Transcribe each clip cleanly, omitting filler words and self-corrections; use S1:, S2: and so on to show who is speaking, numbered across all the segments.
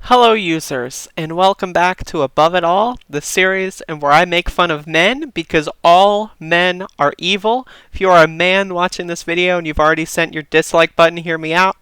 S1: Hello users, and welcome back to Above It All, the series where I make fun of men because all men are evil. If you are a man watching this video and you've already sent your dislike button, hear me out.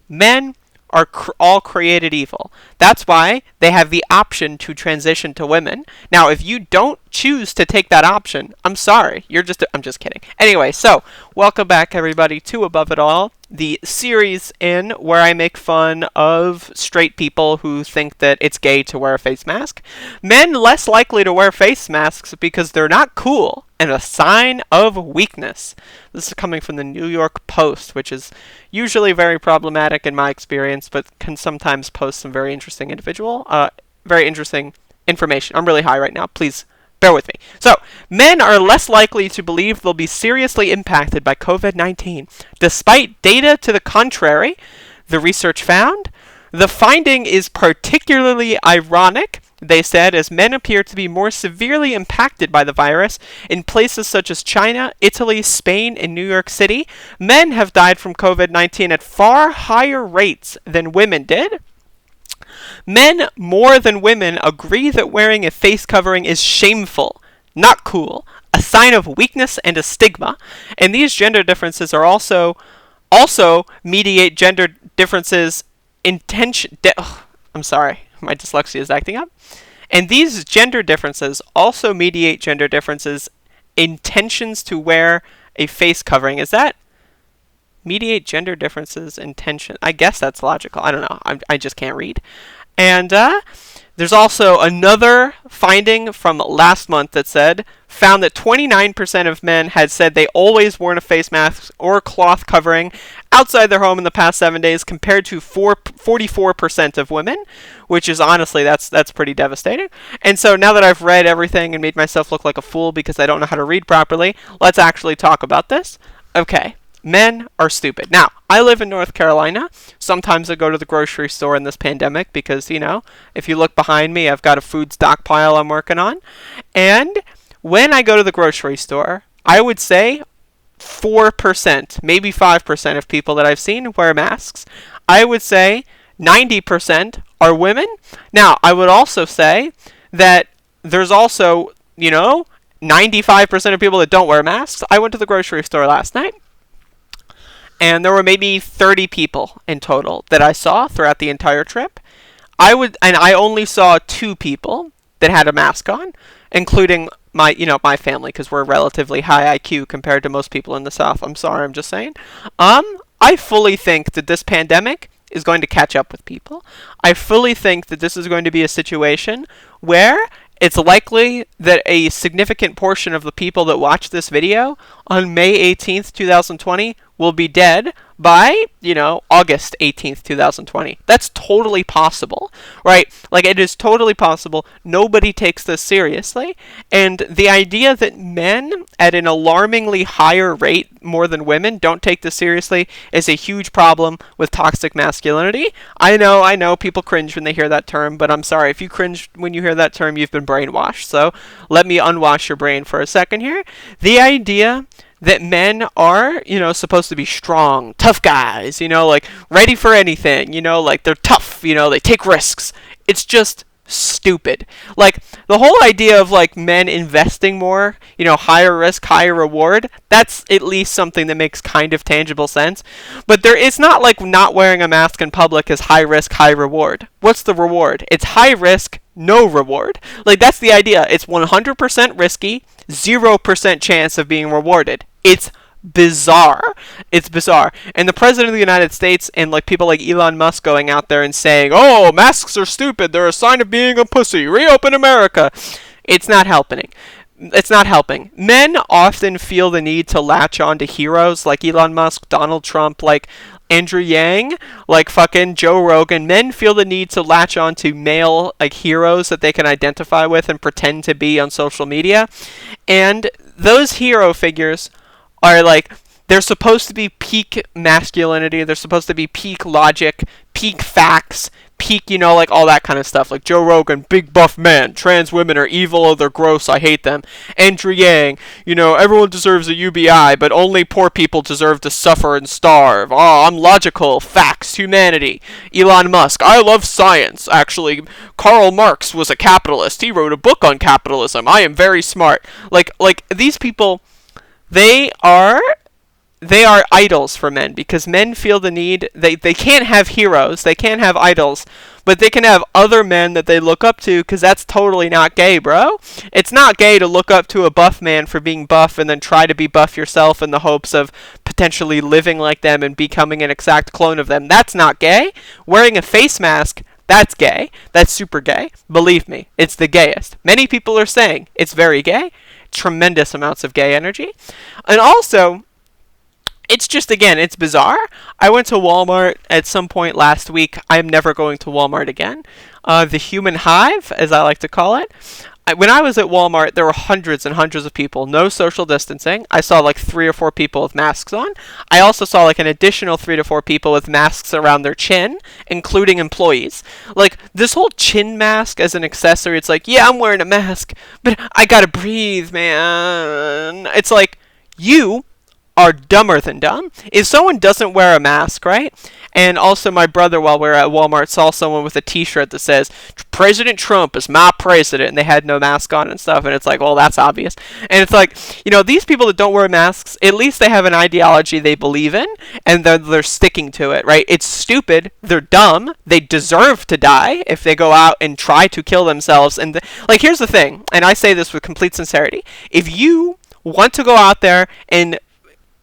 S1: Men are all created evil. That's why they have the option to transition to women. Now, if you don't choose to take that option, I'm sorry. I'm just kidding. Anyway, so welcome back everybody to Above It All, the series in where I make fun of straight people who think that it's gay to wear a face mask. Men less likely to wear face masks because they're not cool and a sign of weakness. This is coming from the New York Post, which is usually very problematic in my experience, but can sometimes post some very interesting very interesting information. I'm really high right now. Please bear with me. So, men are less likely to believe they'll be seriously impacted by COVID-19. Despite data to the contrary, the research found, the finding is particularly ironic, they said, as men appear to be more severely impacted by the virus in places such as China, Italy, Spain, and New York City. Men have died from COVID-19 at far higher rates than women did. Men more than women agree that wearing a face covering is shameful, not cool, a sign of weakness and a stigma, and these gender differences are also mediate gender differences I'm sorry, my dyslexia is acting up. And these gender differences also mediate gender differences intentions to wear a face covering. Is that mediate gender differences intention? I guess that's logical. I don't know. I just can't read. And there's also another finding from last month that found that 29% of men had said they always worn a face mask or cloth covering outside their home in the past 7 days, compared to 44% of women, which is honestly, that's pretty devastating. And so now that I've read everything and made myself look like a fool because I don't know how to read properly, let's actually talk about this. Okay. Men are stupid. Now, I live in North Carolina. Sometimes I go to the grocery store in this pandemic because, if you look behind me, I've got a food stockpile I'm working on. And when I go to the grocery store, I would say 4%, maybe 5% of people that I've seen wear masks. I would say 90% are women. Now, I would also say that there's also, 95% of people that don't wear masks. I went to the grocery store last night, and there were maybe 30 people in total that I saw throughout the entire trip. I only saw 2 people that had a mask on, including my family, because we're relatively high IQ compared to most people in the South. I'm sorry, I'm just saying. I fully think that this pandemic is going to catch up with people. I fully think that this is going to be a situation where it's likely that a significant portion of the people that watch this video on May 18th, 2020 will be dead by, August 18th, 2020. That's totally possible, right? Like, it is totally possible. Nobody takes this seriously. And the idea that men at an alarmingly higher rate more than women don't take this seriously is a huge problem with toxic masculinity. I know people cringe when they hear that term, but I'm sorry. If you cringe when you hear that term, you've been brainwashed. So let me unwash your brain for a second here. The idea that men are, supposed to be strong, tough guys, ready for anything, like they're tough, they take risks. It's just stupid. Like, the whole idea of, men investing more, higher risk, higher reward, that's at least something that makes kind of tangible sense. But it's not like not wearing a mask in public is high risk, high reward. What's the reward? It's high risk, no reward. Like, that's the idea. It's 100% risky, 0% chance of being rewarded. It's bizarre. It's bizarre. And the President of the United States and people like Elon Musk going out there and saying, "Oh, masks are stupid. They're a sign of being a pussy. Reopen America." It's not helping. It's not helping. Men often feel the need to latch on to heroes like Elon Musk, Donald Trump, like Andrew Yang, like fucking Joe Rogan. Men feel the need to latch on to male heroes that they can identify with and pretend to be on social media. And those hero figures are they're supposed to be peak masculinity, they're supposed to be peak logic, peak facts, peak, you know, like all that kind of stuff. Like Joe Rogan, big buff man, trans women are evil, or they're gross, I hate them. Andrew Yang, you know, everyone deserves a UBI, but only poor people deserve to suffer and starve. Oh, I'm logical, facts, humanity. Elon Musk, I love science. Actually, Karl Marx was a capitalist. He wrote a book on capitalism. I am very smart. Like these people, they are idols for men, because men feel the need, they can't have heroes, they can't have idols, but they can have other men that they look up to, because that's totally not gay, bro. It's not gay to look up to a buff man for being buff and then try to be buff yourself in the hopes of potentially living like them and becoming an exact clone of them. That's not gay. Wearing a face mask, that's gay. That's super gay. Believe me, it's the gayest. Many people are saying it's very gay. Tremendous amounts of gay energy. And also, it's just, again, it's bizarre. I went to Walmart at some point last week. I'm never going to Walmart again. The human hive, as I like to call it. When I was at Walmart, there were hundreds and hundreds of people. No social distancing. I saw like 3 or 4 people with masks on. I also saw like an additional 3 to 4 people with masks around their chin, including employees. Like, this whole chin mask as an accessory, it's like, yeah, I'm wearing a mask, but I gotta breathe, man. It's like, you are dumber than dumb. If someone doesn't wear a mask, right? And also my brother, while we were at Walmart, saw someone with a t-shirt that says, President Trump is my president, and they had no mask on and stuff, and it's like, well, that's obvious. And it's like, you know, these people that don't wear masks, at least they have an ideology they believe in, and they're sticking to it, right? It's stupid. They're dumb. They deserve to die if they go out and try to kill themselves. And like, here's the thing, and I say this with complete sincerity. If you want to go out there and,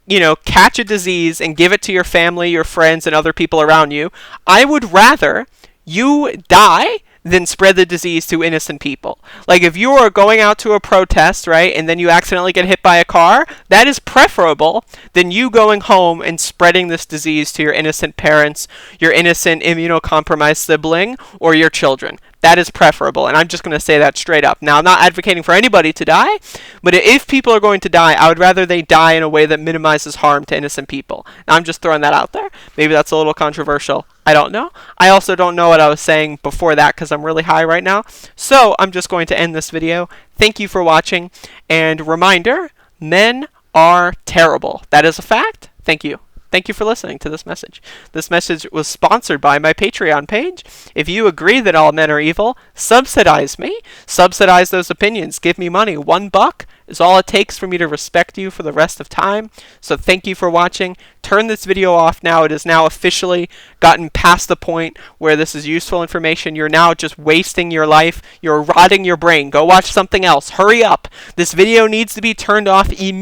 S1: you know, catch a disease and give it to your family, your friends, and other people around you, I would rather you die than spread the disease to innocent people. Like, if you are going out to a protest, right, and then you accidentally get hit by a car, that is preferable than you going home and spreading this disease to your innocent parents, your innocent immunocompromised sibling, or your children. That is preferable, and I'm just going to say that straight up. Now, I'm not advocating for anybody to die, but if people are going to die, I would rather they die in a way that minimizes harm to innocent people. Now, I'm just throwing that out there. Maybe that's a little controversial. I don't know. I also don't know what I was saying before that because I'm really high right now. So, I'm just going to end this video. Thank you for watching, and reminder, men are terrible. That is a fact. Thank you. Thank you for listening to this message. This message was sponsored by my Patreon page. If you agree that all men are evil, subsidize me. Subsidize those opinions. Give me money. $1 is all it takes for me to respect you for the rest of time. So thank you for watching. Turn this video off now. It has now officially gotten past the point where this is useful information. You're now just wasting your life. You're rotting your brain. Go watch something else. Hurry up. This video needs to be turned off immediately.